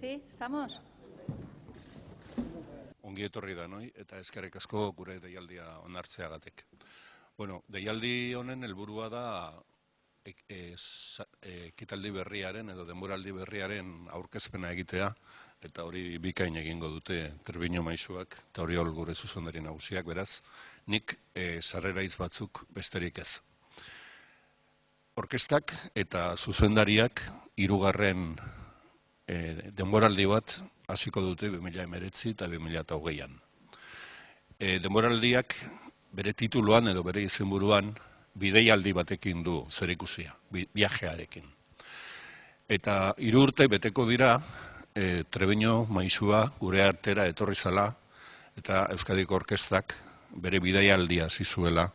Sí, estamos? Ongi etorri da, noi, eta eskerrik asko gure deialdia onartzeagatik. Bueno, deialdi honen helburua da ekitaldi berriaren edo denboraldi berriaren aurkezpena egitea, eta hori bikain egingo dute Trebiño maisuak eta Oriol gure zuzendari nagusiak, beraz, nik sarrera hitz batzuk besterik ez. Orkestak eta zuzendariak hirugarren denboraldi bat hasiko dute 2019 eta 2020an. Denboraldiak bere tituluan edo bere izenburuan bideialdi batekin du zerikusia, viajearekin. Eta 3 urte beteko dira Trebiño maisua gure artera etorri zala eta Euskadiko Orkestak bere bideialdia hasi zuela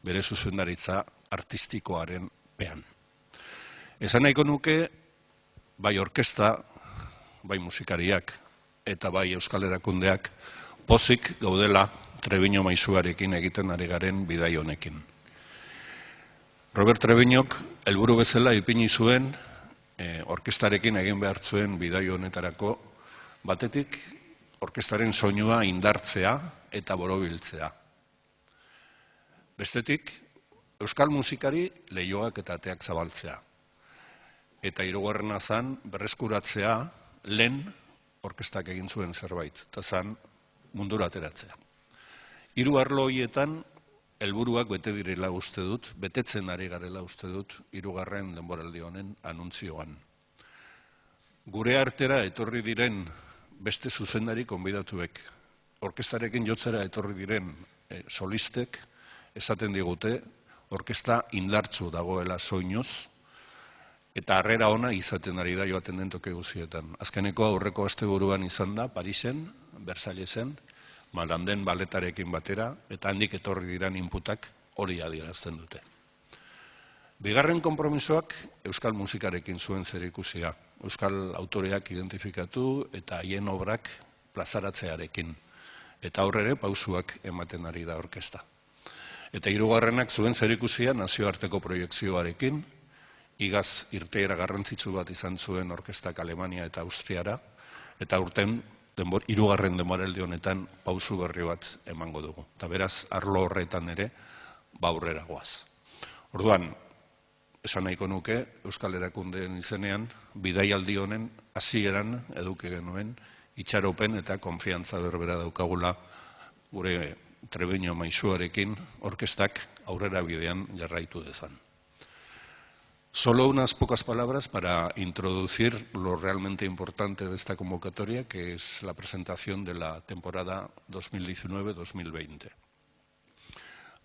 bere zuzendaritza artistikoaren pean. Esan nahiko nuke bai orkesta, bai musikariak eta bai euskal erakundeak pozik gaudela Trebiño maisuarekin egiten ari garen bidai honekin. Robert Trebiñok helburu bezala ipini zuen orkestarekin egin behar zuen bidai honetarako batetik orkestaren soinua indartzea eta borobiltzea. Bestetik, euskal musikari leihoak eta ateak zabaltzea. Eta hirugarrena zan berreskuratzea lehen orkestak egin zuen zerbait, eta zan mundura ateratzea. 3 arlo horietan helburuak bete direla uste dut, betetzen ari garela uste dut, 3. denboraldi honen anuntzioan. Gure artera etorri diren beste zuzendari konbidatuek, orkestarekin jotzera etorri diren solistek, esaten digute, orkesta indartsu dagoela soinuz, eta harrera ona izaten ari da joaten den toki guztietan. Azkeneko aurreko asteburuan izan da, Parisen, Versaillesen, Malanden baletarekin batera, eta handik etorri diran inputak hori adierazten dute. Bigarren konpromisoak euskal musikarekin zuen zerikusia, euskal autoreak identifikatu eta haien obrak plazaratzearekin, eta aurrere pausuak ematen ari da orkesta. Eta 3. zuen zerikusia nazioarteko proiekzioarekin, igaz irteera garrantzitsu bat izan zuen orkestak Alemania eta Austriara, eta urten 3. denboraldi honetan pausu berri bat emango dugu. Eta beraz, arlo horretan ere, aurrera goaz. Orduan, esan nahiko nuke, Euskal Erakundeen izenean, bidaialdi honen hasieran eduki genuen, itxaropen eta konfiantza berbera daukagula gure Trebiño maisuarekin orkestak aurrera bidean jarraitu dezan. Solo unas pocas palabras para introducir lo realmente importante de esta convocatoria, que es la presentación de la temporada 2019-2020.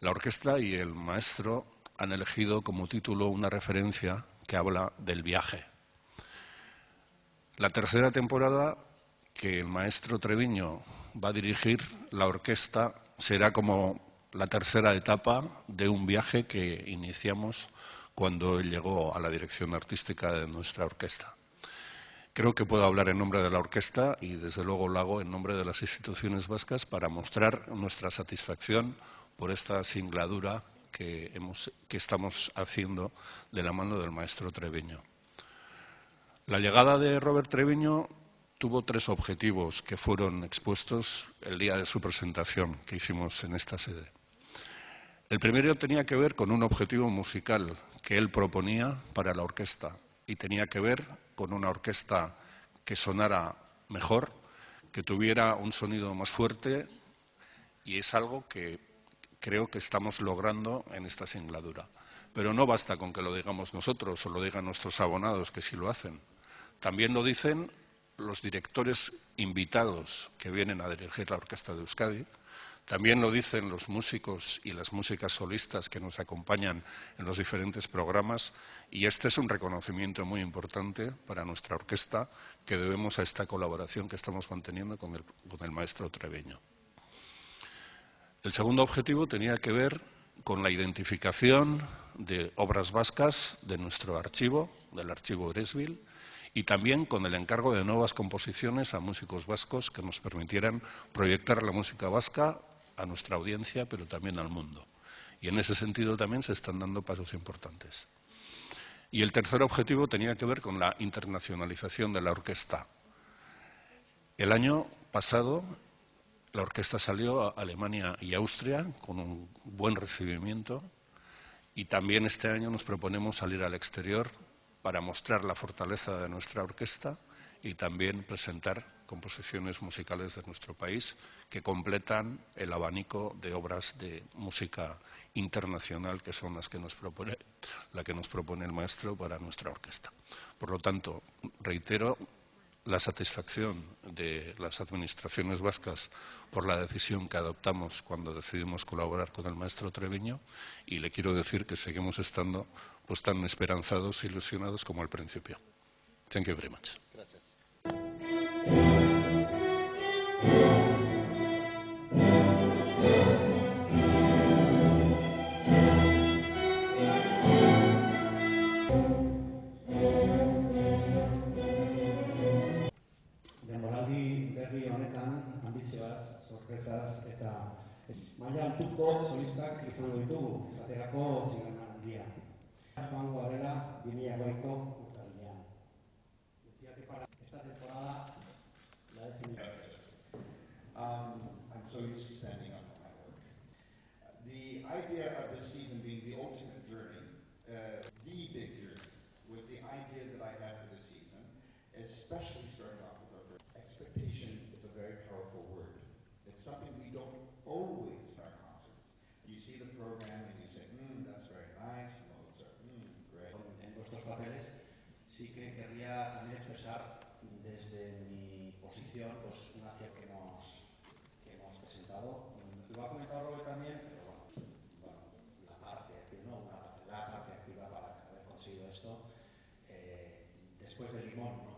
La orquesta y el maestro han elegido como título una referencia que habla del viaje. La tercera temporada que el maestro Treviño va a dirigir, la orquesta será como la tercera etapa de un viaje que iniciamos cuando él llegó a la dirección artística de nuestra orquesta. Creo que puedo hablar en nombre de la orquesta y desde luego lo hago en nombre de las instituciones vascas para mostrar nuestra satisfacción por esta singladura que estamos haciendo de la mano del maestro Treviño. La llegada de Robert Treviño tuvo 3 objetivos que fueron expuestos el día de su presentación que hicimos en esta sede. El primero tenía que ver con un objetivo musical que él proponía para la orquesta y tenía que ver con una orquesta que sonara mejor, que tuviera un sonido más fuerte, y es algo que creo que estamos logrando en esta singladura. Pero no basta con que lo digamos nosotros o lo digan nuestros abonados, que sí lo hacen. También lo dicen los directores invitados que vienen a dirigir la Orquesta de Euskadi. También lo dicen los músicos y las músicas solistas que nos acompañan en los diferentes programas, y este es un reconocimiento muy importante para nuestra orquesta que debemos a esta colaboración que estamos manteniendo con el maestro Treviño. El segundo objetivo tenía que ver con la identificación de obras vascas de nuestro archivo, del archivo Eresbil, y también con el encargo de nuevas composiciones a músicos vascos que nos permitieran proyectar la música vasca a nuestra audiencia, pero también al mundo. Y en ese sentido también se están dando pasos importantes. Y el tercer objetivo tenía que ver con la internacionalización de la orquesta. El año pasado la orquesta salió a Alemania y Austria con un buen recibimiento y también este año nos proponemos salir al exterior para mostrar la fortaleza de nuestra orquesta y también presentar composiciones musicales de nuestro país que completan el abanico de obras de música internacional que son las que nos propone el maestro para nuestra orquesta. Por lo tanto, reitero la satisfacción de las administraciones vascas por la decisión que adoptamos cuando decidimos colaborar con el maestro Treviño y le quiero decir que seguimos estando pues tan esperanzados e ilusionados como al principio. Thank you very much. Gracias. Denboraldi berri honetan ambizioaz, sorpresaz eta maila altuko solistak izango ditugu, izaterako Zigarren Handia. Joango garela 2008ko urtarrilean. Decía que para esta temporada la definición. I'm so used to standing up for my work. The idea of this season being the ultimate journey, the big journey, was the idea that I had for this season, especially starting off with our first. Expectation is a very powerful word. It's something we don't always in our concerts. You see the program and you say, that's very nice, Mozart, great. En vuestros papeles sí que querría también expresar desde mi posición pues, una acción que hemos presentado. Lo ha comentado Robert también, pero bueno, la parte activa para haber conseguido esto, después de Limón, ¿no?